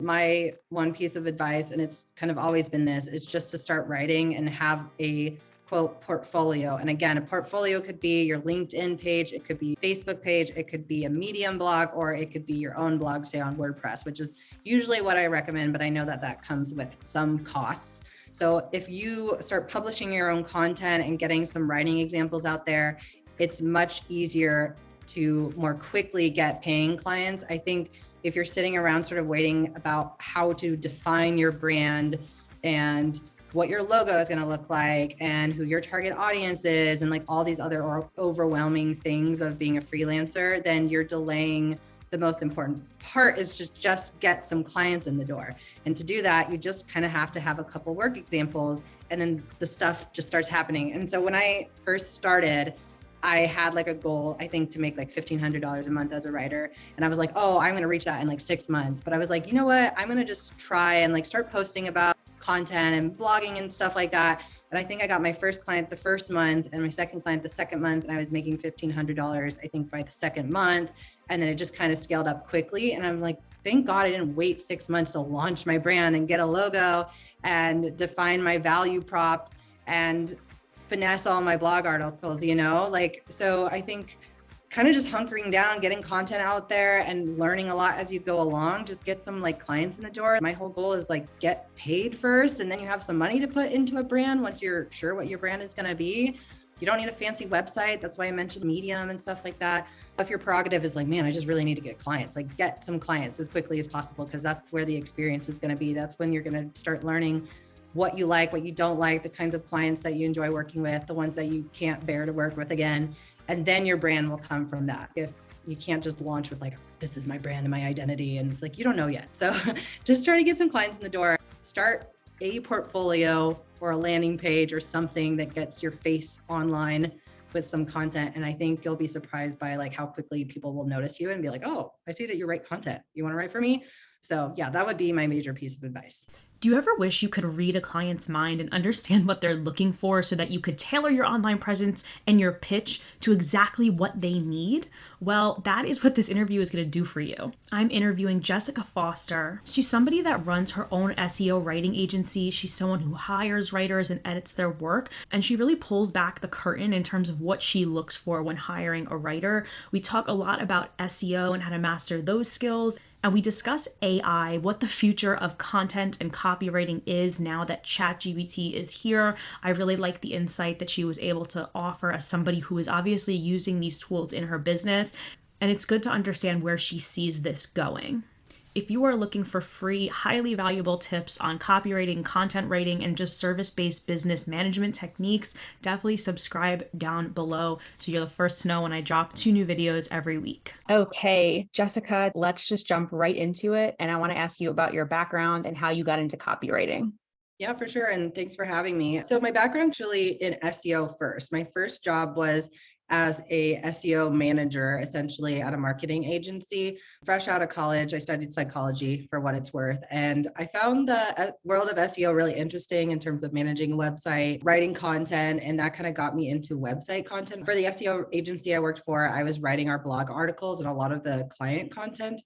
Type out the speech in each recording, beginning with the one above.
My one piece of advice, and it's kind of always been this, is just to start writing and have a quote portfolio. And again, a portfolio could be your LinkedIn page, it could be Facebook page, it could be a Medium blog, or it could be your own blog, say on WordPress, which is usually what I recommend, but I know that that comes with some costs. So if you start publishing your own content and getting some writing examples out there, it's much easier to more quickly get paying clients. I think if you're sitting around sort of waiting about how to define your brand and what your logo is going to look like and who your target audience is and like all these other overwhelming things of being a freelancer, then you're delaying the most important part, is to just get some clients in the door. And to do that, you just kind of have to have a couple work examples, and then the stuff just starts happening. And so when I first started, I had like a goal, I think, to make like $1,500 a month as a writer. And I was like, oh, I'm going to reach that in like 6 months. But I was like, you know what? I'm going to just try and like start posting about content and blogging and stuff like that. And I think I got my first client the first month and my second client the second month. And I was making $1,500, I think, by the second month. And then it just kind of scaled up quickly. And I'm like, thank God I didn't wait 6 months to launch my brand and get a logo and define my value prop and finesse all my blog articles, you know, like, so I think kind of just hunkering down, getting content out there and learning a lot as you go along, just get some like clients in the door. My whole goal is like get paid first, and then you have some money to put into a brand once you're sure what your brand is going to be. You don't need a fancy website. That's why I mentioned Medium and stuff like that. If your prerogative is like, man, I just really need to get clients, like get some clients as quickly as possible, because that's where the experience is going to be. That's when you're going to start learning what you like, what you don't like, the kinds of clients that you enjoy working with, the ones that you can't bear to work with again. And then your brand will come from that. If you can't just launch with like, this is my brand and my identity, and it's like, you don't know yet. So just try to get some clients in the door, start a portfolio or a landing page or something that gets your face online with some content. And I think you'll be surprised by like how quickly people will notice you and be like, oh, I see that you write content. You want to write for me? So yeah, that would be my major piece of advice. Do you ever wish you could read a client's mind and understand what they're looking for so that you could tailor your online presence and your pitch to exactly what they need? Well, that is what this interview is going to do for you. I'm interviewing Jessica Foster. She's somebody that runs her own SEO writing agency. She's someone who hires writers and edits their work, and she really pulls back the curtain in terms of what she looks for when hiring a writer. We talk a lot about SEO and how to master those skills. And we discuss AI, what the future of content and copywriting is now that ChatGPT is here. I really like the insight that she was able to offer as somebody who is obviously using these tools in her business. And it's good to understand where she sees this going. If you are looking for free, highly valuable tips on copywriting, content writing, and just service-based business management techniques, definitely subscribe down below so you're the first to know when I drop 2 new videos every week. Okay, Jessica, let's just jump right into it. And I want to ask you about your background and how you got into copywriting. Yeah, for sure. And thanks for having me. So my background actually in SEO first. My first job was as a SEO manager, essentially at a marketing agency. Fresh out of college, I studied psychology for what it's worth. And I found the world of SEO really interesting in terms of managing a website, writing content, and that kind of got me into website content. For the SEO agency I worked for, I was writing our blog articles and a lot of the client content.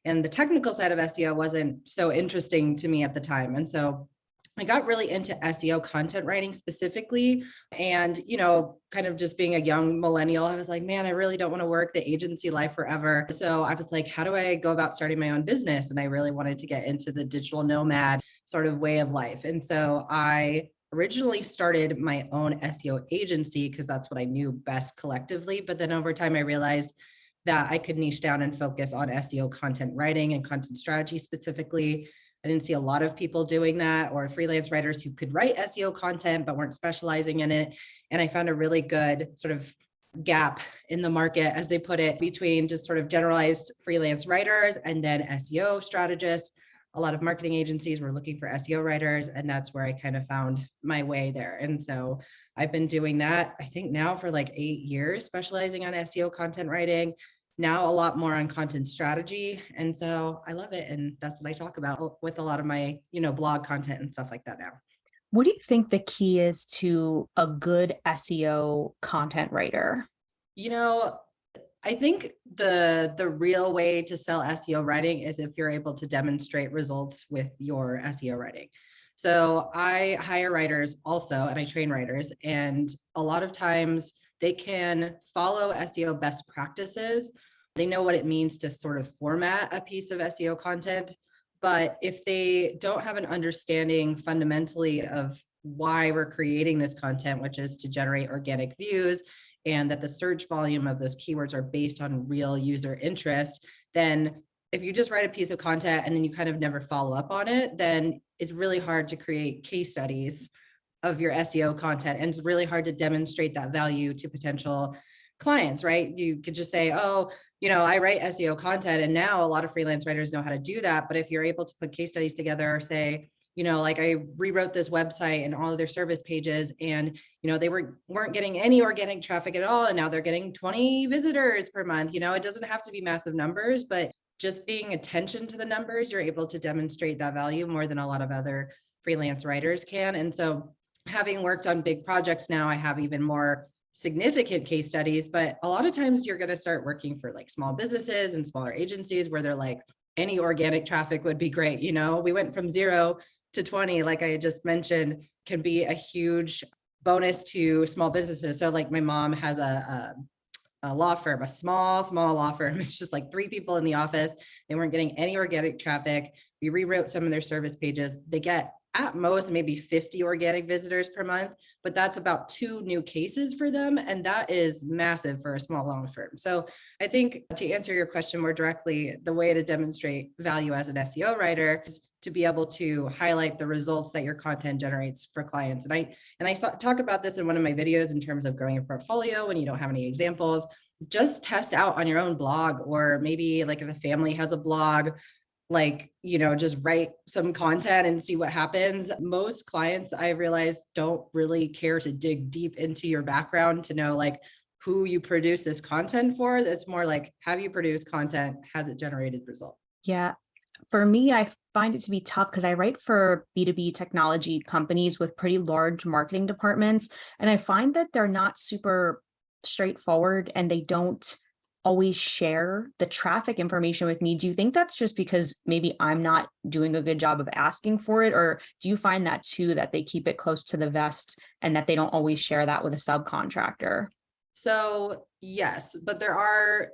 And the technical side of SEO wasn't so interesting to me at the time. And so I got really into SEO content writing specifically. And, you know, kind of just being a young millennial, I was like, man, I really don't want to work the agency life forever. So I was like, how do I go about starting my own business? And I really wanted to get into the digital nomad sort of way of life. And so I originally started my own SEO agency because that's what I knew best collectively. But then over time, I realized that I could niche down and focus on SEO content writing and content strategy specifically. I didn't see a lot of people doing that, or freelance writers who could write SEO content but weren't specializing in it. And I found a really good sort of gap in the market, as they put it, between just sort of generalized freelance writers and then SEO strategists. A lot of marketing agencies were looking for SEO writers, and that's where I kind of found my way there. And so I've been doing that, I think now for like 8 years, specializing on SEO content writing. Now a lot more on content strategy. And so I love it. And that's what I talk about with a lot of my, blog content and stuff like that now. What do you think the key is to a good SEO content writer? I think the real way to sell SEO writing is if you're able to demonstrate results with your SEO writing. So I hire writers also, and I train writers, and a lot of times they can follow SEO best practices. They know what it means to sort of format a piece of SEO content. But if they don't have an understanding fundamentally of why we're creating this content, which is to generate organic views, and that the search volume of those keywords are based on real user interest, then if you just write a piece of content and then you kind of never follow up on it, then it's really hard to create case studies of your SEO content. And it's really hard to demonstrate that value to potential clients, right? You could just say, oh, I write SEO content, and now a lot of freelance writers know how to do that. But if you're able to put case studies together, or say, like I rewrote this website and all of their service pages, and they weren't getting any organic traffic at all, and now they're getting 20 visitors per month. It doesn't have to be massive numbers, but just paying attention to the numbers, you're able to demonstrate that value more than a lot of other freelance writers can. And so, having worked on big projects now, I have even more significant case studies. But a lot of times you're going to start working for like small businesses and smaller agencies where they're like, any organic traffic would be great. We went from 0 to 20, like I just mentioned, can be a huge bonus to small businesses. So like my mom has a law firm, a small law firm. It's just like 3 people in the office. They weren't getting any organic traffic. We rewrote some of their service pages. They get at most maybe 50 organic visitors per month, but that's about 2 new cases for them. And that is massive for a small law firm. So I think, to answer your question more directly, the way to demonstrate value as an SEO writer is to be able to highlight the results that your content generates for clients. And I talk about this in one of my videos in terms of growing a portfolio when you don't have any examples. Just test out on your own blog, or maybe like if a family has a blog, just write some content and see what happens. Most clients, I realize, don't really care to dig deep into your background to know like who you produce this content for. It's more like, have you produced content? Has it generated results? Yeah. For me, I find it to be tough because I write for B2B technology companies with pretty large marketing departments. And I find that they're not super straightforward, and they don't always share the traffic information with me. Do you think that's just because maybe I'm not doing a good job of asking for it? Or do you find that too, that they keep it close to the vest and that they don't always share that with a subcontractor? So yes, but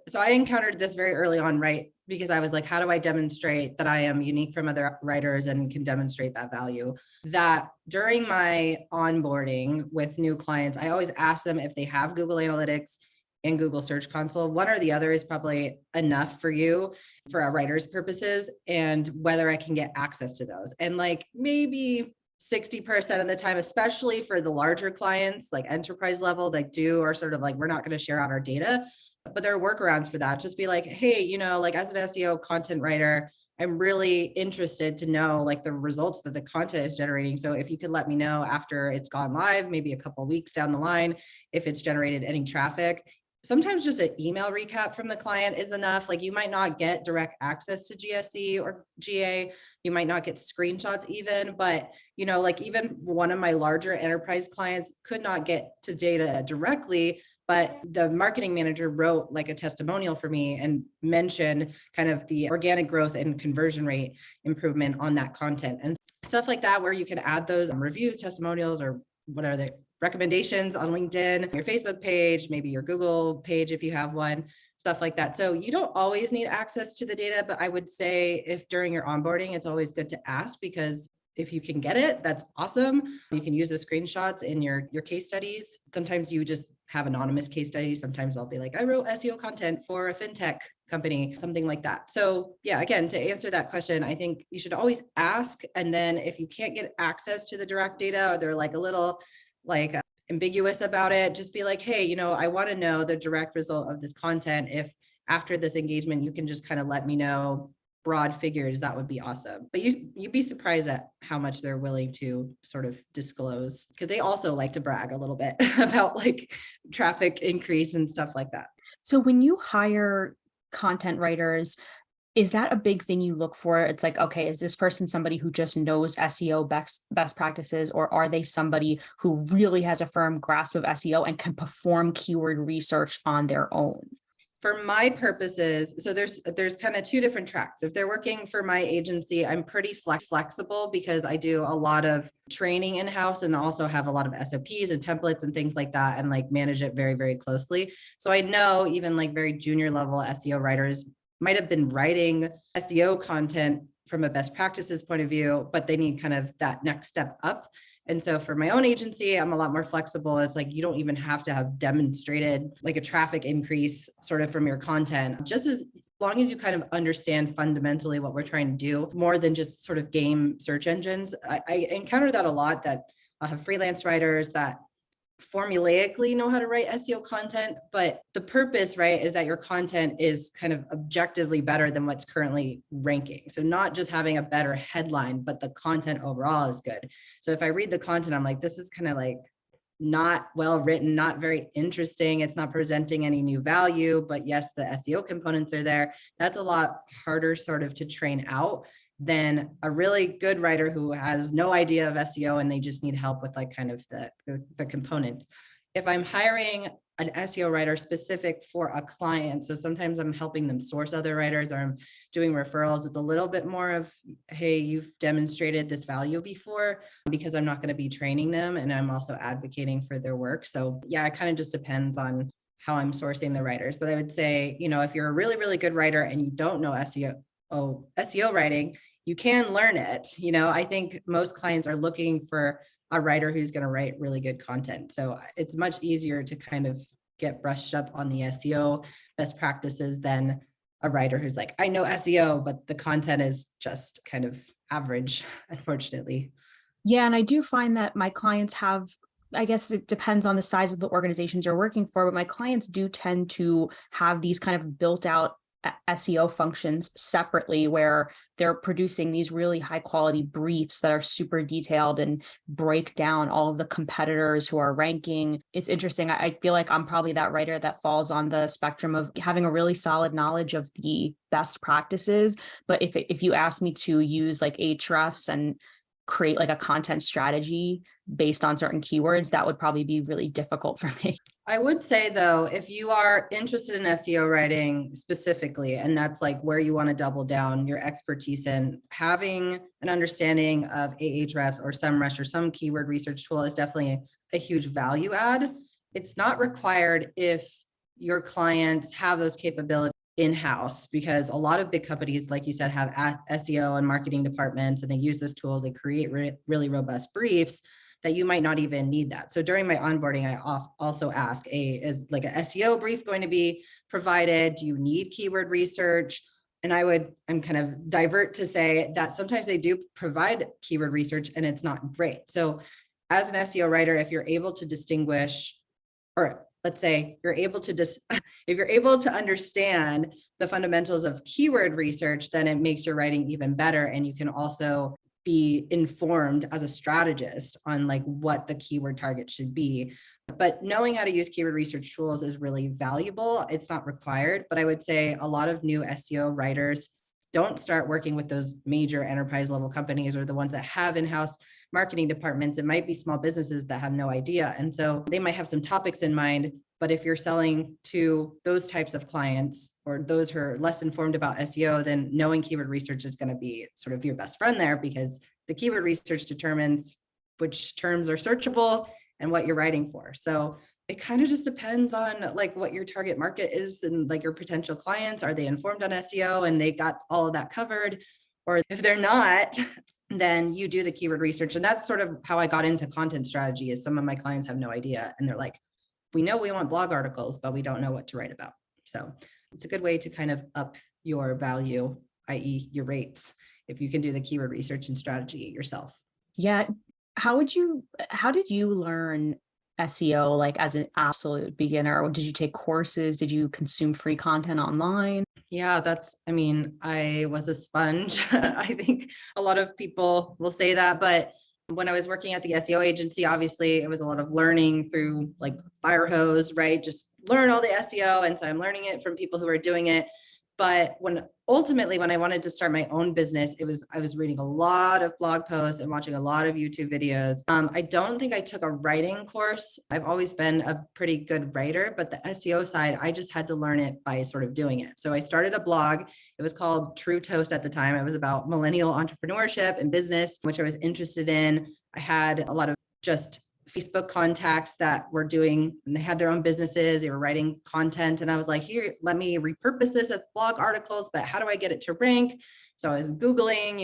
so I encountered this very early on, right? Because I was like, how do I demonstrate that I am unique from other writers and can demonstrate that value? That during my onboarding with new clients, I always ask them if they have Google Analytics and Google Search Console. One or the other is probably enough for you for a writer's purposes, and whether I can get access to those. And like maybe 60% of the time, especially for the larger clients, like enterprise level, are sort of like, we're not going to share out our data, but there are workarounds for that. Just be like, hey, like as an SEO content writer, I'm really interested to know like the results that the content is generating. So if you could let me know after it's gone live, maybe a couple of weeks down the line, if it's generated any traffic. Sometimes just an email recap from the client is enough. Like you might not get direct access to GSC or GA. You might not get screenshots even, but like even one of my larger enterprise clients could not get to data directly, but the marketing manager wrote like a testimonial for me and mentioned kind of the organic growth and conversion rate improvement on that content and stuff like that, where you can add those reviews, testimonials, or whatever the recommendations on LinkedIn, your Facebook page, maybe your Google page if you have one, stuff like that. So you don't always need access to the data, but I would say if during your onboarding, it's always good to ask, because if you can get it, that's awesome. You can use the screenshots in your case studies. Sometimes you just have anonymous case studies. Sometimes I'll be like, I wrote SEO content for a fintech company, something like that. So yeah, again, to answer that question, I think you should always ask. And then if you can't get access to the direct data, or they're like a little ambiguous about it, just be like, hey, I want to know the direct result of this content. If after this engagement, you can just kind of let me know broad figures, that would be awesome. But you'd be surprised at how much they're willing to sort of disclose, because they also like to brag a little bit about like traffic increase and stuff like that. So when you hire content writers, is that a big thing you look for? It's like, okay, is this person somebody who just knows SEO best practices, or are they somebody who really has a firm grasp of SEO and can perform keyword research on their own? For my purposes, so there's kind of two different tracks. If they're working for my agency, I'm pretty flexible because I do a lot of training in-house and also have a lot of SOPs and templates and things like that, and like manage it very, very closely. So I know even like very junior level SEO writers might have been writing SEO content from a best practices point of view, but they need kind of that next step up. And so for my own agency, I'm a lot more flexible. It's like, you don't even have to have demonstrated like a traffic increase sort of from your content, just as long as you kind of understand fundamentally what we're trying to do more than just sort of game search engines. I encounter that a lot, that I have freelance writers that formulaically know how to write SEO content, but the purpose, right, is that your content is kind of objectively better than what's currently ranking. So not just having a better headline, but the content overall is good. So if I read the content, I'm like, this is kind of like not well written, not very interesting. It's not presenting any new value, but yes, the SEO components are there. That's a lot harder sort of to train out than a really good writer who has no idea of SEO and they just need help with like kind of the components. If I'm hiring an SEO writer specific for a client, so sometimes I'm helping them source other writers or I'm doing referrals, it's a little bit more of, hey, you've demonstrated this value before, because I'm not going to be training them and I'm also advocating for their work. So yeah, it kind of just depends on how I'm sourcing the writers. But I would say, you know, if you're a really, really good writer and you don't know SEO writing, you can learn it. You know, I think most clients are looking for a writer who's going to write really good content. So it's much easier to kind of get brushed up on the SEO best practices than a writer who's like, I know SEO, but the content is just kind of average, unfortunately. Yeah, and I do find that my clients have, I guess it depends on the size of the organizations you're working for, but my clients do tend to have these kind of built out SEO functions separately, where they're producing these really high quality briefs that are super detailed and break down all of the competitors who are ranking. It's interesting. I feel like I'm probably that writer that falls on the spectrum of having a really solid knowledge of the best practices. But if you ask me to use like Ahrefs and create like a content strategy based on certain keywords, that would probably be really difficult for me. I would say though, if you are interested in SEO writing specifically, and that's like where you want to double down your expertise in, having an understanding of Ahrefs or SEMrush or some keyword research tool is definitely a huge value add. It's not required if your clients have those capabilities in-house, because a lot of big companies, like you said, have SEO and marketing departments, and they use those tools. They create really robust briefs that you might not even need that. So during my onboarding, I also ask, is like an SEO brief going to be provided? Do you need keyword research? And I'm kind of divert to say that sometimes they do provide keyword research and it's not great. So as an SEO writer, if you're able to distinguish, or let's say you're able to if you're able to understand the fundamentals of keyword research, then it makes your writing even better. And you can also be informed as a strategist on like what the keyword target should be. But knowing how to use keyword research tools is really valuable. It's not required, but I would say a lot of new SEO writers don't start working with those major enterprise level companies or the ones that have in-house marketing departments. It might be small businesses that have no idea. And so they might have some topics in mind, but if you're selling to those types of clients or those who are less informed about SEO, then knowing keyword research is going to be sort of your best friend there, because the keyword research determines which terms are searchable and what you're writing for. So it kind of just depends on like what your target market is and like your potential clients. Are they informed on SEO and they got all of that covered? Or if they're not, then you do the keyword research. And that's sort of how I got into content strategy. Is some of my clients have no idea. And they're like, we know we want blog articles, but we don't know what to write about. So it's a good way to kind of up your value, i.e. your rates, if you can do the keyword research and strategy yourself. Yeah. How did you learn SEO like as an absolute beginner? Or did you take courses? Did you consume free content online? Yeah, I was a sponge. I think a lot of people will say that, but when I was working at the SEO agency, obviously it was a lot of learning through like fire hose, right? Just learn all the SEO. And so I'm learning it from people who are doing it. But ultimately, when I wanted to start my own business, I was reading a lot of blog posts and watching a lot of YouTube videos. I don't think I took a writing course. I've always been a pretty good writer, but the SEO side, I just had to learn it by sort of doing it. So I started a blog. It was called True Toast at the time. It was about millennial entrepreneurship and business, which I was interested in. I had a lot of just Facebook contacts that were doing, and they had their own businesses, they were writing content. And I was like, here, let me repurpose this as blog articles, but how do I get it to rank? So I was Googling,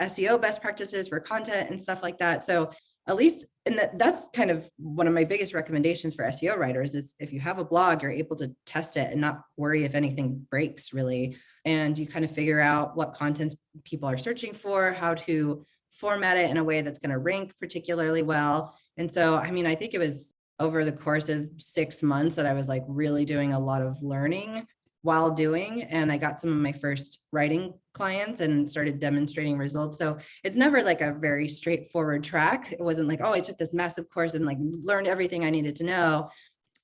SEO best practices for content and stuff like that. So at least, and that's kind of one of my biggest recommendations for SEO writers is if you have a blog, you're able to test it and not worry if anything breaks really. And you kind of figure out what content people are searching for, how to format it in a way that's going to rank particularly well. And so, I mean, I think it was over the course of 6 months that I was like really doing a lot of learning while doing, and I got some of my first writing clients and started demonstrating results. So it's never like a very straightforward track. It wasn't like, oh, I took this massive course and like learned everything I needed to know.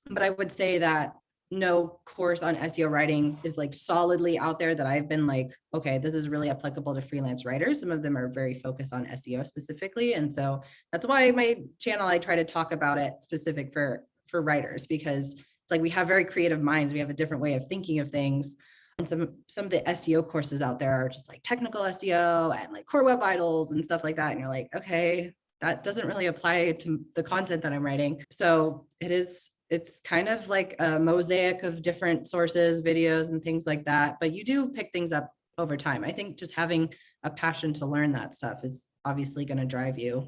But I would say that no course on SEO writing is like solidly out there that I've been like, okay, this is really applicable to freelance writers. Some of them are very focused on SEO specifically. And so that's why my channel, I try to talk about it specific for writers, because it's like we have very creative minds. We have a different way of thinking of things. And some of the SEO courses out there are just like technical SEO and like core web vitals and stuff like that. And you're like, okay, that doesn't really apply to the content that I'm writing. So it's kind of like a mosaic of different sources, videos, and things like that. But you do pick things up over time. I think just having a passion to learn that stuff is obviously going to drive you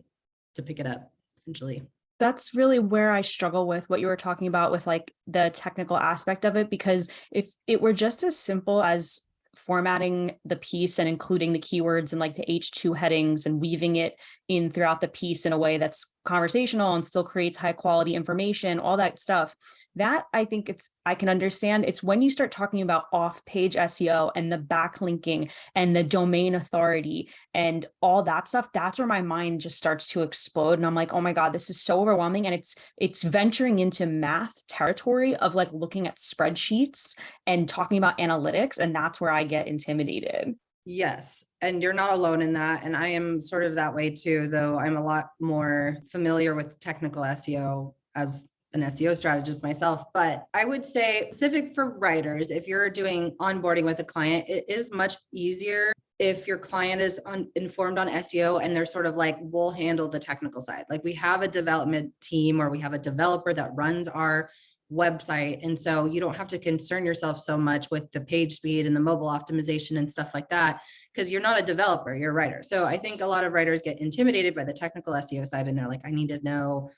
to pick it up eventually. That's really where I struggle with what you were talking about with like the technical aspect of it, because if it were just as simple as formatting the piece and including the keywords and like the H2 headings and weaving it in throughout the piece in a way that's conversational and still creates high quality information, all that stuff, that I think I can understand. It's when you start talking about off-page SEO and the backlinking and the domain authority and all that stuff, that's where my mind just starts to explode. And I'm like, oh my God, this is so overwhelming. And it's venturing into math territory of like looking at spreadsheets and talking about analytics. And that's where I get intimidated. Yes. And you're not alone in that. And I am sort of that way too, though I'm a lot more familiar with technical SEO as an SEO strategist myself. But I would say specific for writers, if you're doing onboarding with a client, it is much easier if your client is informed on SEO and they're sort of like, we'll handle the technical side. Like we have a development team or we have a developer that runs our website. And so you don't have to concern yourself so much with the page speed and the mobile optimization and stuff like that, because you're not a developer, you're a writer. So I think a lot of writers get intimidated by the technical SEO side and they're like, I need to know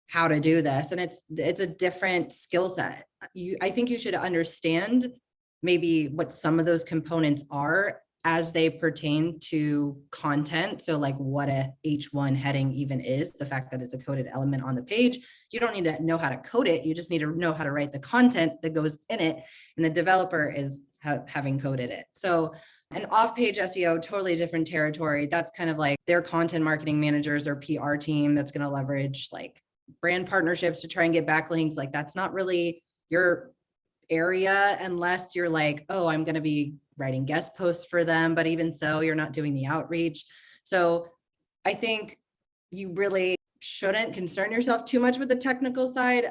how to do this. And it's a different skill set. I think you should understand maybe what some of those components are as they pertain to content. So like what a H1 heading even is, the fact that it's a coded element on the page. You don't need to know how to code it. You just need to know how to write the content that goes in it. And the developer is having coded it. So an off-page SEO, totally different territory. That's kind of like their content marketing managers or PR team that's going to leverage like brand partnerships to try and get backlinks. Like that's not really your area unless you're like, oh, I'm going to be writing guest posts for them. But even so, you're not doing the outreach. So I think you really shouldn't concern yourself too much with the technical side.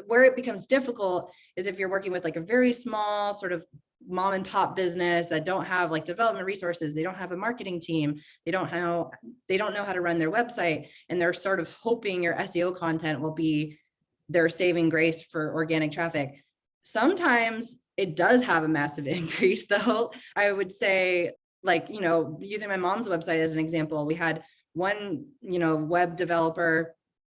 Where it becomes difficult is if you're working with like a very small sort of mom and pop business that don't have like development resources, they don't have a marketing team, they don't know how to run their website, and they're sort of hoping your SEO content will be their saving grace for organic traffic. Sometimes it does have a massive increase though. I would say like, using my mom's website as an example, we had one, web developer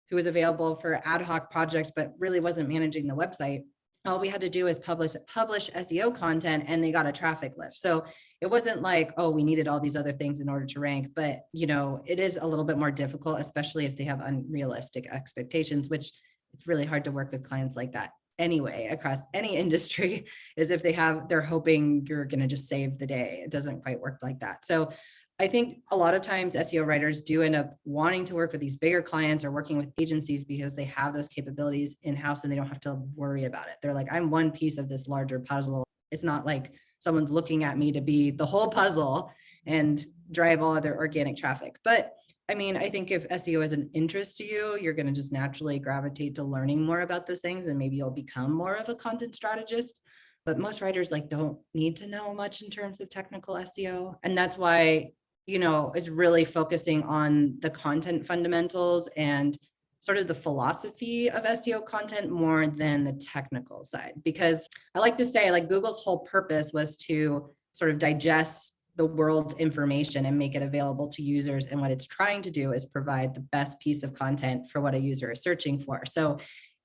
who was available for ad hoc projects, but really wasn't managing the website. All we had to do is publish SEO content and they got a traffic lift. So it wasn't like, oh, we needed all these other things in order to rank, but it is a little bit more difficult, especially if they have unrealistic expectations, which it's really hard to work with clients like that anyway, across any industry, is if they're hoping you're going to just save the day. It doesn't quite work like that. So I think a lot of times SEO writers do end up wanting to work with these bigger clients or working with agencies because they have those capabilities in-house and they don't have to worry about it. They're like, I'm one piece of this larger puzzle. It's not like someone's looking at me to be the whole puzzle and drive all other organic traffic. But I mean, I think if SEO is an interest to you, you're going to just naturally gravitate to learning more about those things, and maybe you'll become more of a content strategist. But most writers don't need to know much in terms of technical SEO. And that's why, is really focusing on the content fundamentals and sort of the philosophy of SEO content more than the technical side. Because I like to say, Google's whole purpose was to sort of digest the world's information and make it available to users. And what it's trying to do is provide the best piece of content for what a user is searching for. So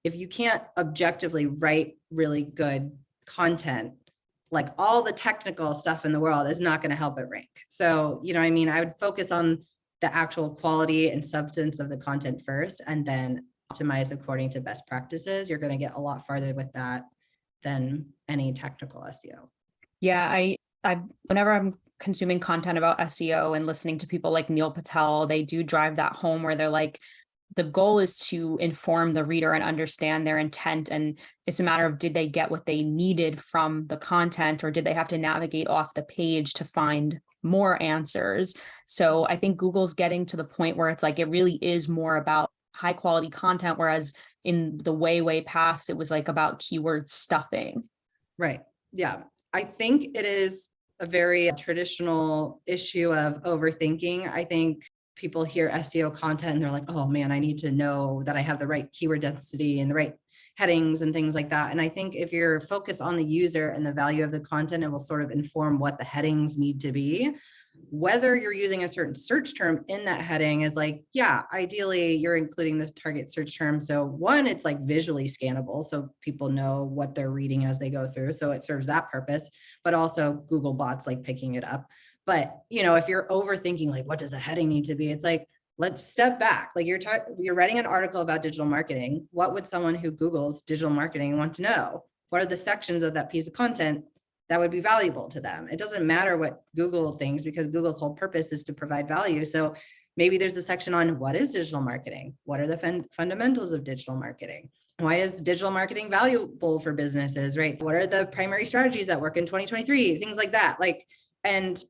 if you can't objectively write really good content, all the technical stuff in the world is not going to help it rank. So, I would focus on the actual quality and substance of the content first, and then optimize according to best practices. You're going to get a lot farther with that than any technical SEO. Yeah, I whenever I'm consuming content about SEO and listening to people like Neil Patel, they do drive that home where they're like, the goal is to inform the reader and understand their intent. And it's a matter of, did they get what they needed from the content, or did they have to navigate off the page to find more answers? So I think Google's getting to the point where it's like, it really is more about high quality content, whereas in the way past, it was like about keyword stuffing. Right. Yeah. I think it is a very traditional issue of overthinking. I think people hear SEO content and they're like, oh man, I need to know that I have the right keyword density and the right headings and things like that. And I think if you're focused on the user and the value of the content, it will sort of inform what the headings need to be. Whether you're using a certain search term in that heading is ideally you're including the target search term. So one, it's visually scannable, so people know what they're reading as they go through. So it serves that purpose, but also Google bots picking it up. But, if you're overthinking, what does the heading need to be? It's let's step back. You're writing an article about digital marketing. What would someone who Googles digital marketing want to know? What are the sections of that piece of content that would be valuable to them? It doesn't matter what Google thinks, because Google's whole purpose is to provide value. So maybe there's a section on what is digital marketing? What are the fundamentals of digital marketing? Why is digital marketing valuable for businesses, right? What are the primary strategies that work in 2023? Things like that. And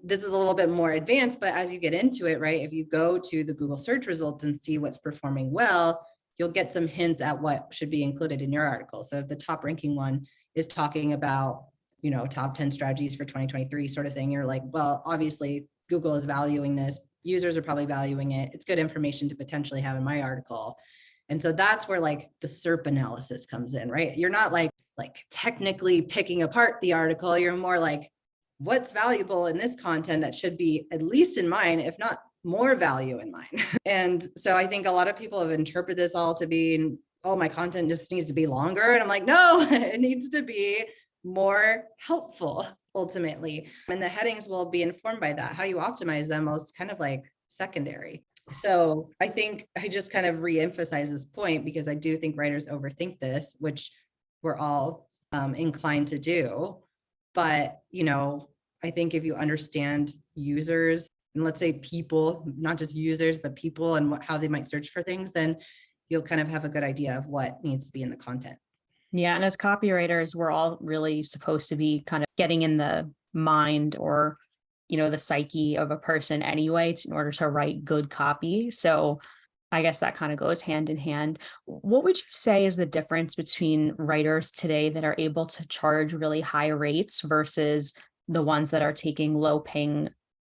this is a little bit more advanced, but as you get into it, right, if you go to the Google search results and see what's performing well, you'll get some hints at what should be included in your article. So if the top ranking one is talking about, top 10 strategies for 2023 sort of thing, you're like, well, obviously Google is valuing this. Users are probably valuing it. It's good information to potentially have in my article. And so that's where the SERP analysis comes in, right? You're not like technically picking apart the article. You're more what's valuable in this content that should be at least in mine, if not more value in mine. And so I think a lot of people have interpreted this all to be, oh, my content just needs to be longer. And I'm like, no, it needs to be more helpful ultimately. And the headings will be informed by that. How you optimize them is kind of secondary. So I think I just kind of reemphasize this point, because I do think writers overthink this, which we're all inclined to do. But, I think if you understand users, and let's say people, not just users, but people and how they might search for things, then you'll kind of have a good idea of what needs to be in the content. Yeah. And as copywriters, we're all really supposed to be kind of getting in the mind or, the psyche of a person anyway, in order to write good copy. So I guess that kind of goes hand in hand. What would you say is the difference between writers today that are able to charge really high rates versus the ones that are taking low-paying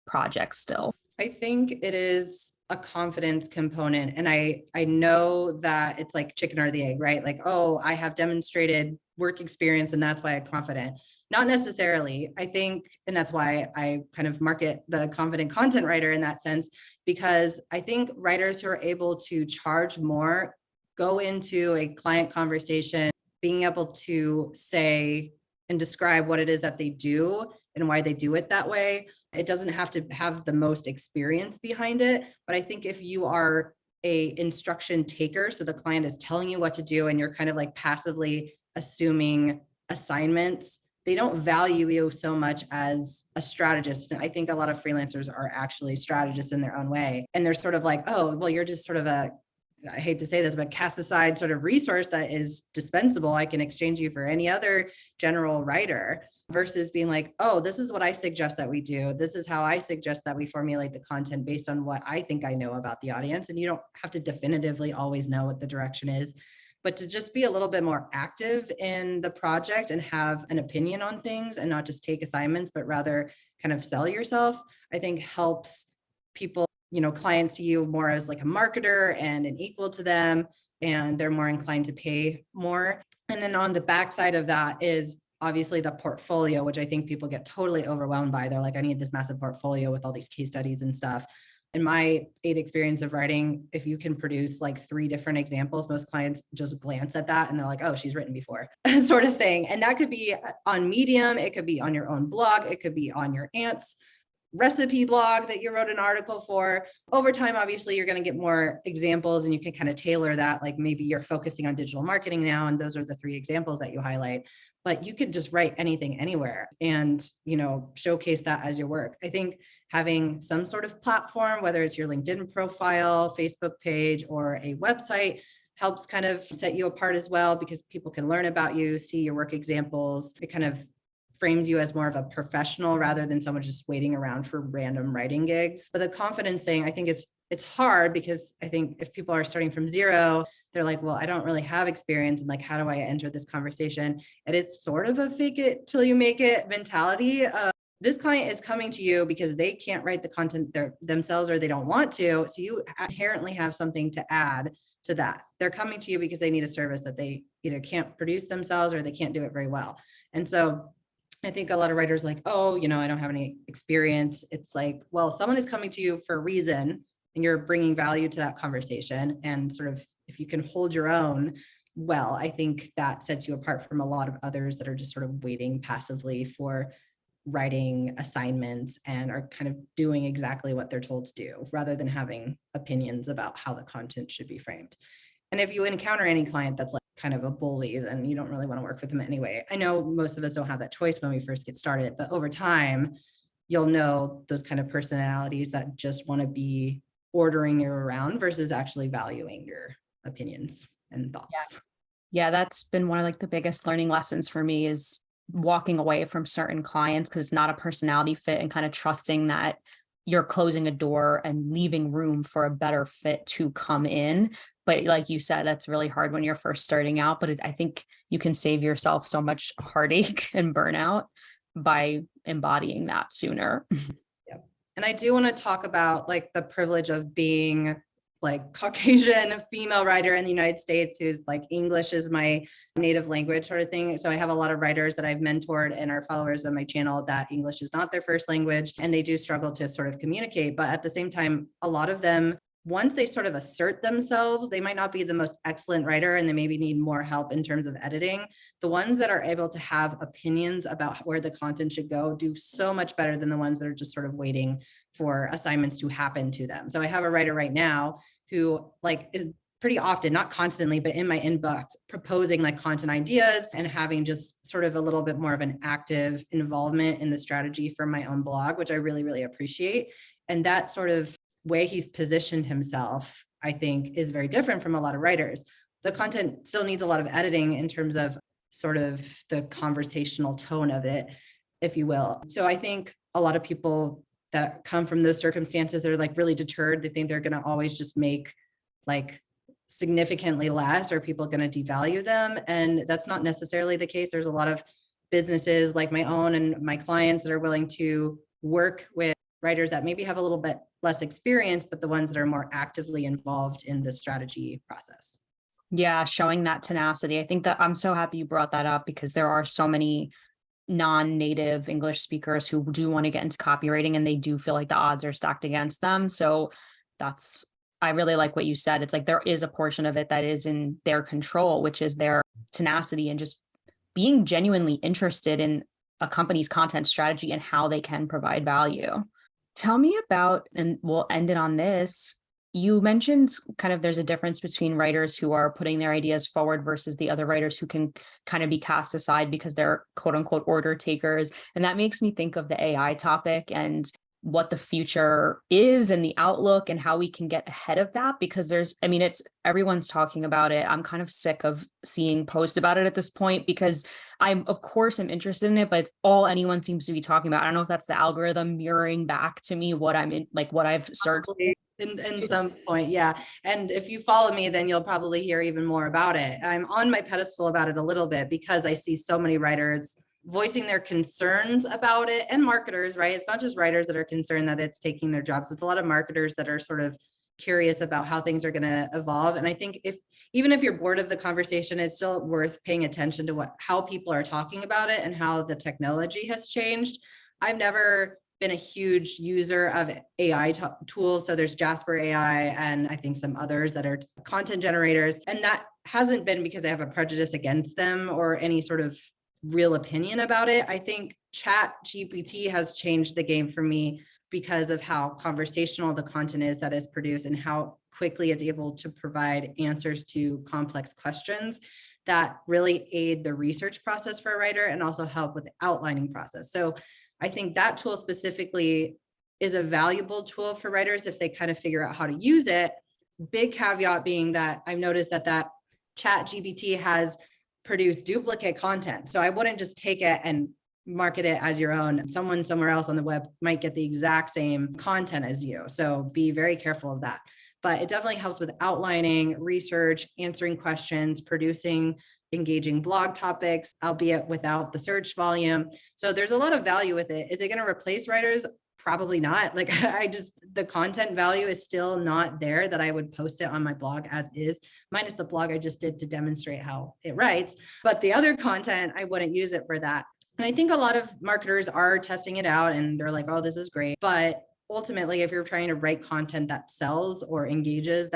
projects still? I think it is a confidence component. And I know that it's chicken or the egg, right? Oh, I have demonstrated work experience and that's why I'm confident. Not necessarily. I think, and that's why I kind of market the confident content writer in that sense, because I think writers who are able to charge more go into a client conversation, being able to say and describe what it is that they do and why they do it that way. It doesn't have to have the most experience behind it. But I think if you are a instruction taker, so the client is telling you what to do and you're kind of passively assuming assignments, they don't value you so much as a strategist. And I think a lot of freelancers are actually strategists in their own way. And they're sort of oh, well, you're just sort of I hate to say this, but cast aside sort of resource that is dispensable. I can exchange you for any other general writer. versus being like, oh, this is what I suggest that we do. This is how I suggest that we formulate the content based on what I think I know about the audience. And you don't have to definitively always know what the direction is, but to just be a little bit more active in the project and have an opinion on things and not just take assignments, but rather kind of sell yourself, I think helps people, clients see you more as like a marketer and an equal to them, and they're more inclined to pay more. And then on the backside of that is obviously the portfolio, which I think people get totally overwhelmed by. They're like, I need this massive portfolio with all these case studies and stuff. In my 8 experience of writing, if you can produce like 3 different examples, most clients just glance at that and they're like, oh, she's written before, sort of thing. And that could be on Medium, it could be on your own blog, it could be on your aunt's recipe blog that you wrote an article for. Over time, obviously, you're going to get more examples and you can kind of tailor that. Like maybe you're focusing on digital marketing now, and those are the 3 examples that you highlight. But you could just write anything anywhere and, showcase that as your work. I think having some sort of platform, whether it's your LinkedIn profile, Facebook page, or a website, helps kind of set you apart as well, because people can learn about you, see your work examples. It kind of frames you as more of a professional rather than someone just waiting around for random writing gigs. But the confidence thing, I think it's hard, because I think if people are starting from zero, they're like, well, I don't really have experience. And like, how do I enter this conversation? And it's sort of a fake it till you make it mentality. This client is coming to you because they can't write the content themselves, or they don't want to. So you inherently have something to add to that. They're coming to you because they need a service that they either can't produce themselves or they can't do it very well. And so I think a lot of writers like, oh, I don't have any experience. It's like, well, someone is coming to you for a reason and you're bringing value to that conversation. And sort of, if you can hold your own, well, I think that sets you apart from a lot of others that are just sort of waiting passively for writing assignments and are kind of doing exactly what they're told to do rather than having opinions about how the content should be framed. And if you encounter any client that's like kind of a bully, then you don't really want to work with them anyway. I know most of us don't have that choice when we first get started, but over time, you'll know those kind of personalities that just want to be ordering you around versus actually valuing your opinions and thoughts. Yeah, that's been one of like the biggest learning lessons for me, is walking away from certain clients because it's not a personality fit, and kind of trusting that you're closing a door and leaving room for a better fit to come in. But like you said, that's really hard when you're first starting out, but I think you can save yourself so much heartache and burnout by embodying that sooner. Yep. And I do want to talk about like the privilege of being like Caucasian female writer in the United States who's like English is my native language sort of thing. So I have a lot of writers that I've mentored and are followers of my channel that English is not their first language, and they do struggle to sort of communicate. But at the same time, a lot of them, once they sort of assert themselves, they might not be the most excellent writer and they maybe need more help in terms of editing. The ones that are able to have opinions about where the content should go do so much better than the ones that are just sort of waiting for assignments to happen to them. So I have a writer right now who like is pretty often, not constantly, but in my inbox, proposing like content ideas and having just sort of a little bit more of an active involvement in the strategy for my own blog, which I really, really appreciate. And that sort of way he's positioned himself, I think, is very different from a lot of writers. The content still needs a lot of editing in terms of sort of the conversational tone of it, if you will. So I think a lot of people that come from those circumstances, they're like really deterred. They think they're going to always just make like significantly less, or people are going to devalue them. And that's not necessarily the case. There's a lot of businesses like my own and my clients that are willing to work with writers that maybe have a little bit less experience, but the ones that are more actively involved in the strategy process. Yeah, showing that tenacity. I think that I'm so happy you brought that up, because there are so many non-native English speakers who do want to get into copywriting, and they do feel like the odds are stacked against them. So I really like what you said. It's like there is a portion of it that is in their control, which is their tenacity and just being genuinely interested in a company's content strategy and how they can provide value. Tell me about, and we'll end it on this. You mentioned kind of there's a difference between writers who are putting their ideas forward versus the other writers who can kind of be cast aside because they're quote unquote order takers. And that makes me think of the AI topic. And what the future is and the outlook and how we can get ahead of that, because it's everyone's talking about it. I'm kind of sick of seeing posts about it at this point, because of course I'm interested in it, but it's all anyone seems to be talking about. I don't know if that's the algorithm mirroring back to me what I'm in, like what I've searched. In some point, yeah. And if you follow me, then you'll probably hear even more about it. I'm on my pedestal about it a little bit because I see so many writers voicing their concerns about it, and marketers, right? It's not just writers that are concerned that it's taking their jobs. It's a lot of marketers that are sort of curious about how things are going to evolve. And I think even if you're bored of the conversation, it's still worth paying attention to how people are talking about it and how the technology has changed. I've never been a huge user of AI tools. So there's Jasper AI and I think some others that are content generators. And that hasn't been because I have a prejudice against them or any sort of real opinion about it. I think Chat GPT has changed the game for me because of how conversational the content is that is produced and how quickly it's able to provide answers to complex questions that really aid the research process for a writer and also help with the outlining process. So I think that tool specifically is a valuable tool for writers if they kind of figure out how to use it. Big caveat being that I've noticed that Chat GPT has produced duplicate content. So I wouldn't just take it and market it as your own. Someone somewhere else on the web might get the exact same content as you. So be very careful of that. But it definitely helps with outlining, research, answering questions, producing engaging blog topics, albeit without the search volume. So there's a lot of value with it. Is it going to replace writers? Probably not. Like the content value is still not there that I would post it on my blog as is, minus the blog I just did to demonstrate how it writes. But the other content, I wouldn't use it for that. And I think a lot of marketers are testing it out and they're like, oh, this is great. But ultimately, if you're trying to write content that sells or engages,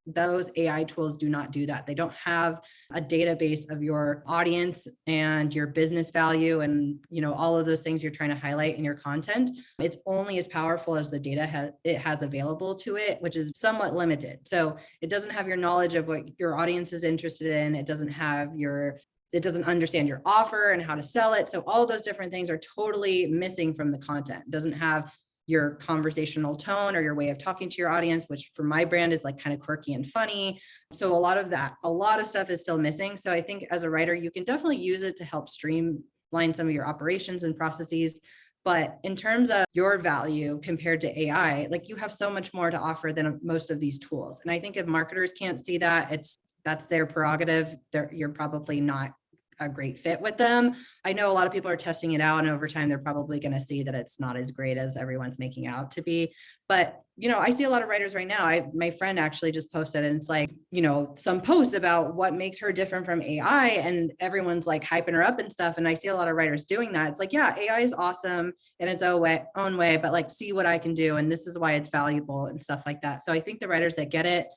those AI tools do not do that. They don't have a database of your audience and your business value and, all of those things you're trying to highlight in your content. It's only as powerful as the data it has available to it, which is somewhat limited. So it doesn't have your knowledge of what your audience is interested in. It doesn't understand your offer and how to sell it. So all those different things are totally missing from the content. It doesn't have your conversational tone or your way of talking to your audience, which for my brand is like kind of quirky and funny. So a lot of stuff is still missing. So I think as a writer, you can definitely use it to help streamline some of your operations and processes. But in terms of your value compared to AI, like you have so much more to offer than most of these tools. And I think if marketers can't see that, that's their prerogative. You're probably not a great fit with them. I know a lot of people are testing it out, and over time, they're probably going to see that it's not as great as everyone's making out to be. But, I see a lot of writers right now. My friend actually just posted, and it's like, some posts about what makes her different from AI, and everyone's like hyping her up and stuff. And I see a lot of writers doing that. It's like, yeah, AI is awesome in its own way, but like, see what I can do. And this is why it's valuable and stuff like that. So I think the writers that get it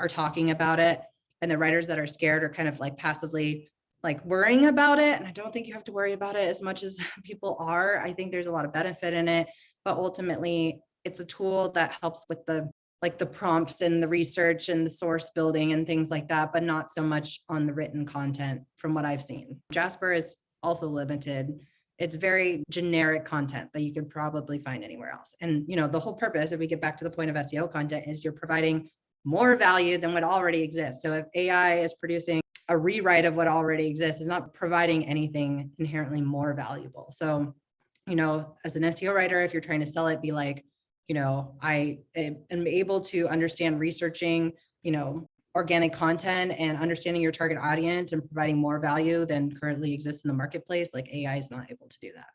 are talking about it, and the writers that are scared are kind of like passively like worrying about it. And I don't think you have to worry about it as much as people are. I think there's a lot of benefit in it, but ultimately it's a tool that helps with the prompts and the research and the source building and things like that, but not so much on the written content from what I've seen. Jasper is also limited. It's very generic content that you could probably find anywhere else. And, the whole purpose, if we get back to the point of SEO content, is you're providing more value than what already exists. So if AI is producing a rewrite of what already exists, is not providing anything inherently more valuable. So, as an SEO writer, if you're trying to sell it, be like, I am able to understand researching, organic content and understanding your target audience and providing more value than currently exists in the marketplace. Like AI is not able to do that.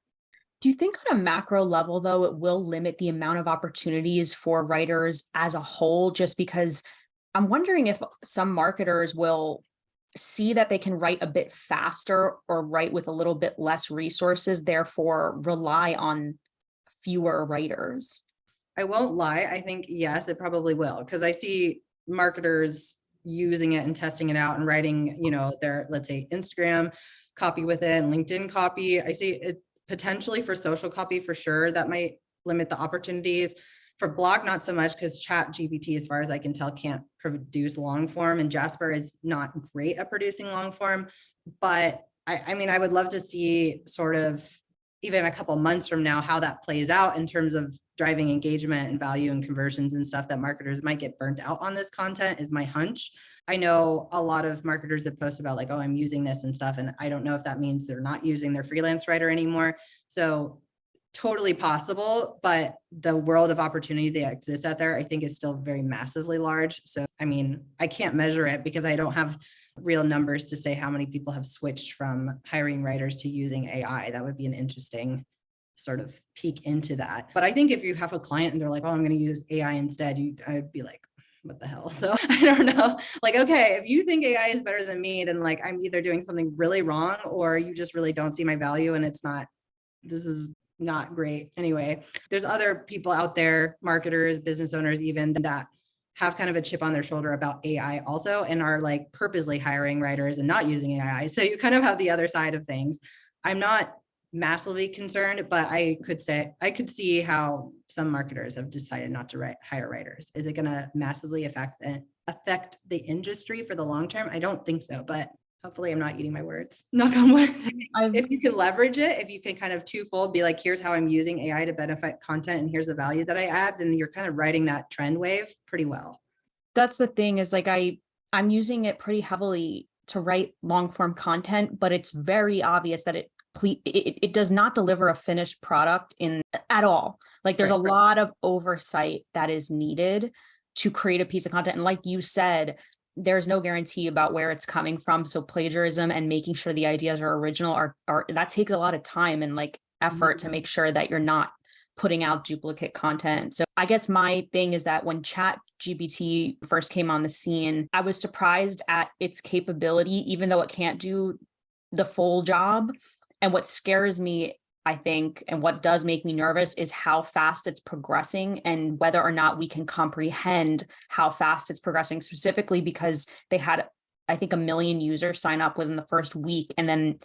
Do you think on a macro level, though, it will limit the amount of opportunities for writers as a whole? Just because I'm wondering if some marketers will see that they can write a bit faster or write with a little bit less resources, therefore rely on fewer writers. I won't lie. I think, yes, it probably will, because I see marketers using it and testing it out and writing, their, let's say, Instagram copy with it and LinkedIn copy. I see it potentially for social copy for sure. That might limit the opportunities. For blog, not so much, because Chat GPT, as far as I can tell, can't produce long form, and Jasper is not great at producing long form. But I would love to see sort of even a couple months from now how that plays out in terms of driving engagement and value and conversions and stuff, that marketers might get burnt out on this content is my hunch. I know a lot of marketers that post about like, oh, I'm using this and stuff. And I don't know if that means they're not using their freelance writer anymore. So totally possible, but the world of opportunity that exists out there, I think is still very massively large. So, I mean, I can't measure it because I don't have real numbers to say how many people have switched from hiring writers to using AI. That would be an interesting sort of peek into that. But I think if you have a client and they're like, oh, I'm going to use AI instead, I'd be like, what the hell? So I don't know. Like, okay, if you think AI is better than me, then like I'm either doing something really wrong or you just really don't see my value and this is not great. Anyway, there's other people out there, marketers, business owners, even that have kind of a chip on their shoulder about AI also and are like purposely hiring writers and not using AI. So you kind of have the other side of things. I'm not massively concerned, but I could see how some marketers have decided not to hire writers. Is it going to massively affect the industry for the long term? I don't think so, but hopefully I'm not eating my words. Knock on wood. If you can leverage it, if you can kind of twofold, be like, here's how I'm using AI to benefit content and here's the value that I add, then you're kind of riding that trend wave pretty well. That's the thing is like, I'm using it pretty heavily to write long form content, but it's very obvious that it does not deliver a finished product at all. Like there's a lot of oversight that is needed to create a piece of content. And like you said, there's no guarantee about where it's coming from. So plagiarism and making sure the ideas are original are that takes a lot of time and like effort to make sure that you're not putting out duplicate content. So I guess my thing is that when ChatGPT first came on the scene, I was surprised at its capability, even though it can't do the full job. And what scares me, I think, and what does make me nervous is how fast it's progressing and whether or not we can comprehend how fast it's progressing, specifically because they had, I think, 1 million users sign up within the first week. And then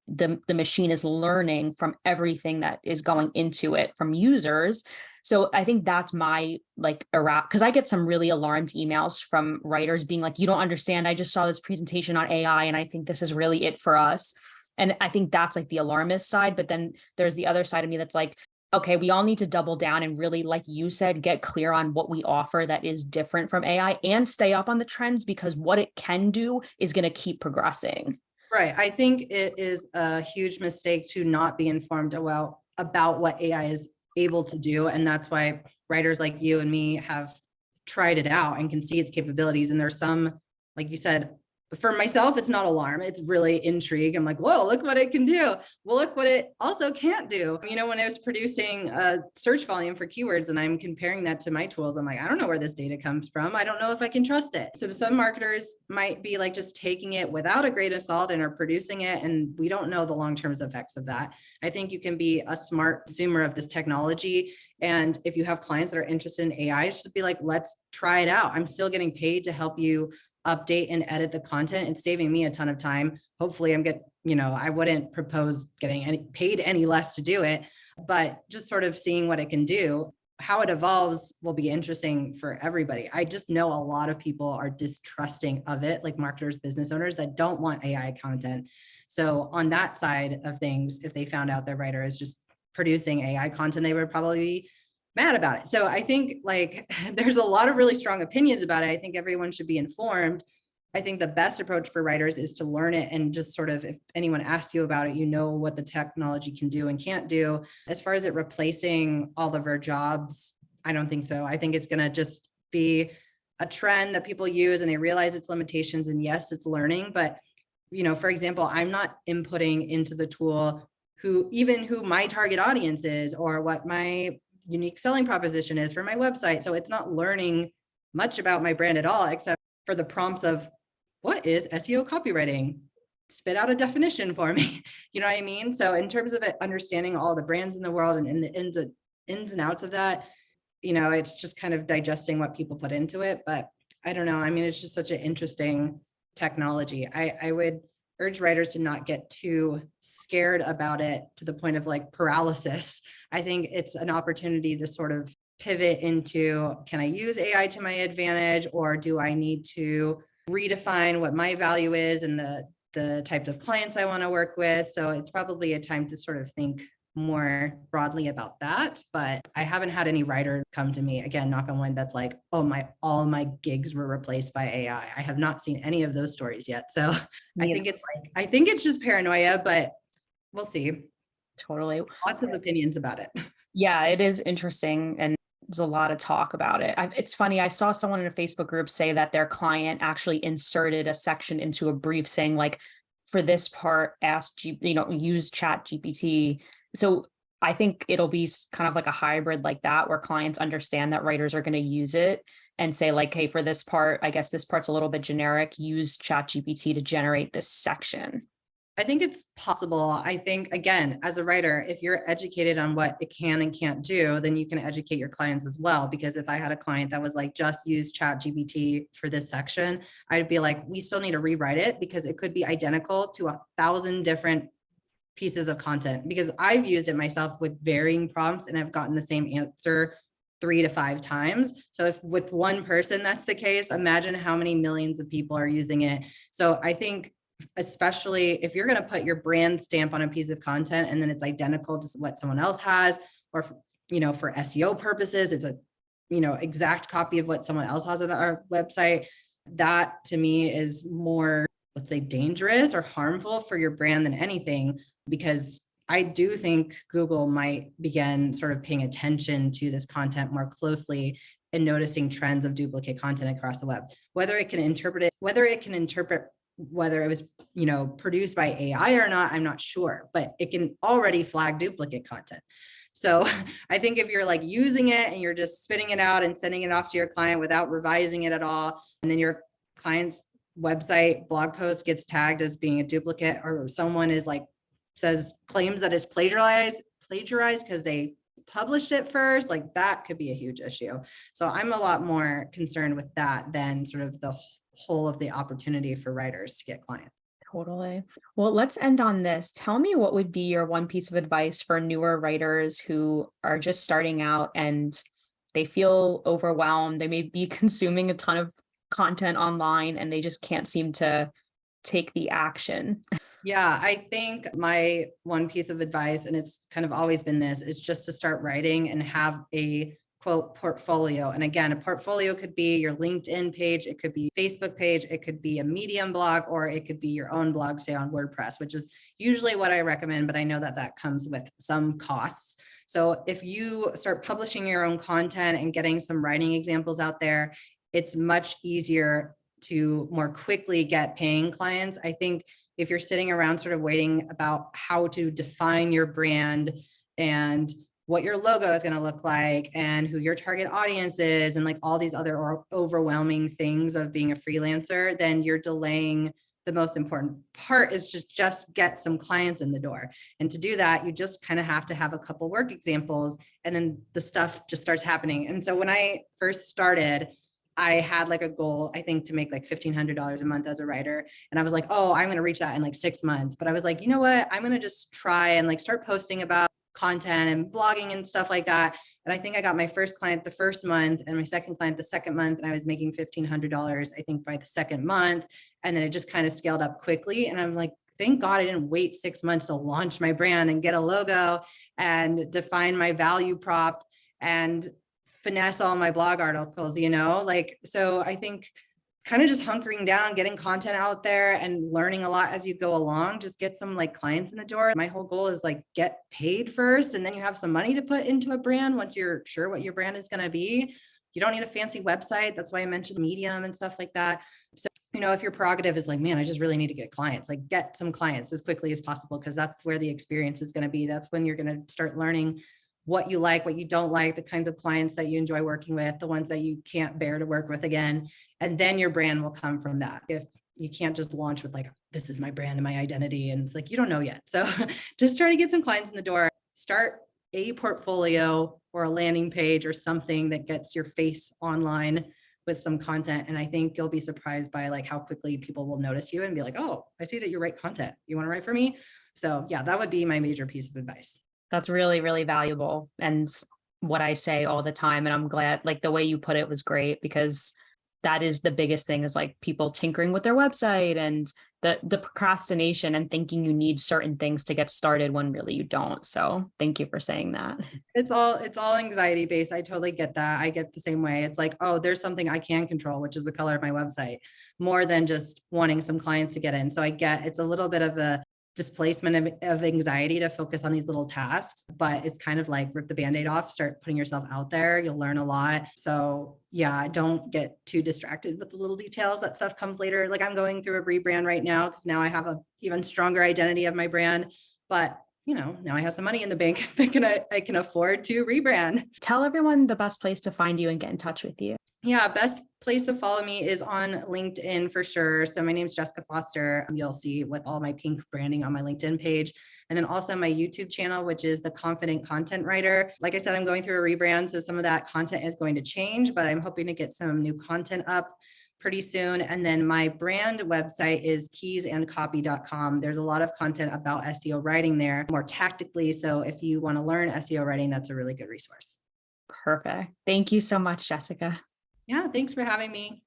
the machine is learning from everything that is going into it from users. So I think that's my because I get some really alarmed emails from writers being like, you don't understand. I just saw this presentation on AI and I think this is really it for us. And I think that's like the alarmist side. But then there's the other side of me that's like, okay, we all need to double down and really, like you said, get clear on what we offer that is different from AI and stay up on the trends, because what it can do is going to keep progressing. Right. I think it is a huge mistake to not be informed about what AI is able to do. And that's why writers like you and me have tried it out and can see its capabilities. And there's some, like you said, for myself, it's not alarm. It's really intrigue. I'm like, whoa, look what it can do. Well, look what it also can't do. You know, when I was producing a search volume for keywords and I'm comparing that to my tools, I'm like, I don't know where this data comes from. I don't know if I can trust it. So some marketers might be like just taking it without a grain of salt and are producing it. And we don't know the long-term effects of that. I think you can be a smart consumer of this technology. And if you have clients that are interested in AI, just be like, let's try it out. I'm still getting paid to help you update and edit the content. It's saving me a ton of time. Hopefully I wouldn't propose getting paid any less to do it, but just sort of seeing what it can do. How it evolves will be interesting for everybody. I just know a lot of people are distrusting of it, like marketers, business owners that don't want AI content. So on that side of things, if they found out their writer is just producing AI content, they would probably be mad about it. So I think there's a lot of really strong opinions about it. I think everyone should be informed. I think the best approach for writers is to learn it and just sort of, if anyone asks you about it, you know what the technology can do and can't do. As far as it replacing all of our jobs, I don't think so. I think it's going to just be a trend that people use and they realize its limitations. And yes, it's learning. But, for example, I'm not inputting into the tool who my target audience is or what my unique selling proposition is for my website. So it's not learning much about my brand at all, except for the prompts of what is SEO copywriting? Spit out a definition for me. You know what I mean? So in terms of it, understanding all the brands in the world and the ins and outs of that, it's just kind of digesting what people put into it. But I don't know. I mean, it's just such an interesting technology. I would urge writers to not get too scared about it to the point of paralysis. I think it's an opportunity to sort of pivot into, can I use AI to my advantage, or do I need to redefine what my value is and the types of clients I want to work with? So it's probably a time to sort of think more broadly about that, but I haven't had any writer come to me, again, knock on wood, that's like, oh, all my gigs were replaced by AI. I have not seen any of those stories yet. So I think it's just paranoia, but we'll see. Totally. Lots of opinions about it. Yeah, it is interesting. And there's a lot of talk about it. It's funny. I saw someone in a Facebook group say that their client actually inserted a section into a brief saying like, for this part, use Chat GPT. So I think it'll be kind of like a hybrid like that, where clients understand that writers are going to use it and say like, hey, for this part, I guess this part's a little bit generic. Use Chat GPT to generate this section. I think it's possible. I think, again, as a writer, if you're educated on what it can and can't do, then you can educate your clients as well. Because if I had a client that was like, just use Chat GPT for this section, I'd be like, we still need to rewrite it because it could be identical to 1,000 different pieces of content. Because I've used it myself with varying prompts and I've gotten the same answer 3 to 5 times. So if with one person that's the case, imagine how many millions of people are using it. So I think, especially if you're going to put your brand stamp on a piece of content and then it's identical to what someone else has, or for SEO purposes, it's a exact copy of what someone else has on our website, that to me is more, let's say, dangerous or harmful for your brand than anything, because I do think Google might begin sort of paying attention to this content more closely and noticing trends of duplicate content across the web. Whether it can interpret whether it was produced by AI or not, I'm not sure, but it can already flag duplicate content. So I think if you're like using it and you're just spitting it out and sending it off to your client without revising it at all, and then your client's website blog post gets tagged as being a duplicate, or someone is like claims that it's plagiarized because they published it first, like that could be a huge issue. So I'm a lot more concerned with that than sort of the whole of the opportunity for writers to get clients. Totally. Well, let's end on this. Tell me, what would be your one piece of advice for newer writers who are just starting out and they feel overwhelmed? They may be consuming a ton of content online and they just can't seem to take the action. Yeah, I think my one piece of advice, and it's kind of always been this, is just to start writing and have a quote portfolio. And again, a portfolio could be your LinkedIn page, it could be Facebook page, it could be a Medium blog, or it could be your own blog, say on WordPress, which is usually what I recommend, but I know that that comes with some costs. So if you start publishing your own content and getting some writing examples out there, it's much easier to more quickly get paying clients. I think if you're sitting around sort of waiting about how to define your brand and what your logo is going to look like and who your target audience is and like all these other overwhelming things of being a freelancer, then you're delaying the most important part, is just get some clients in the door. And to do that, you just kind of have to have a couple work examples, and then the stuff just starts happening. And so when I first started, I had like a goal, I think, to make like $1,500 a month as a writer. And I was like, oh, I'm going to reach that in like 6 months. But I was like, you know what? I'm going to just try and like start posting about content and blogging and stuff like that. And I think I got my first client the first month and my second client the second month. And I was making $1,500, I think, by the second month. And then it just kind of scaled up quickly. And I'm like, thank God I didn't wait 6 months to launch my brand and get a logo and define my value prop and finesse all my blog articles, so I think kind of just hunkering down, getting content out there and learning a lot as you go along, just get some like clients in the door. My whole goal is like get paid first, and then you have some money to put into a brand once you're sure what your brand is going to be. You don't need a fancy website. That's why I mentioned Medium and stuff like that. So, if your prerogative is like, man, I just really need to get clients, like get some clients as quickly as possible, because that's where the experience is going to be. That's when you're going to start learning what you like, what you don't like, the kinds of clients that you enjoy working with, the ones that you can't bear to work with again. And then your brand will come from that. If you can't just launch with like, this is my brand and my identity, and it's like, you don't know yet. So just try to get some clients in the door, start a portfolio or a landing page or something that gets your face online with some content. And I think you'll be surprised by like how quickly people will notice you and be like, oh, I see that you write content. You want to write for me? So yeah, that would be my major piece of advice. That's really, really valuable, and what I say all the time. And I'm glad, like, the way you put it was great, because that is the biggest thing, is like people tinkering with their website and the procrastination and thinking you need certain things to get started when really you don't. So thank you for saying that. It's all anxiety based. I totally get that. I get the same way. It's like, oh, there's something I can control, which is the color of my website, more than just wanting some clients to get in. So I get it's a little bit of a displacement of anxiety to focus on these little tasks, but it's kind of like rip the band-aid off, start putting yourself out there. You'll learn a lot. So yeah, don't get too distracted with the little details. That stuff comes later. Like I'm going through a rebrand right now because now I have a even stronger identity of my brand, but now I have some money in the bank that I can afford to rebrand. Tell everyone the best place to find you and get in touch with you. Yeah, best place to follow me is on LinkedIn for sure. So my name is Jessica Foster. You'll see with all my pink branding on my LinkedIn page. And then also my YouTube channel, which is The Confident Content Writer. Like I said, I'm going through a rebrand. So some of that content is going to change, but I'm hoping to get some new content up pretty soon. And then my brand website is keys&copy.com. There's a lot of content about SEO writing there more tactically. So if you want to learn SEO writing, that's a really good resource. Perfect. Thank you so much, Jessica. Yeah, thanks for having me.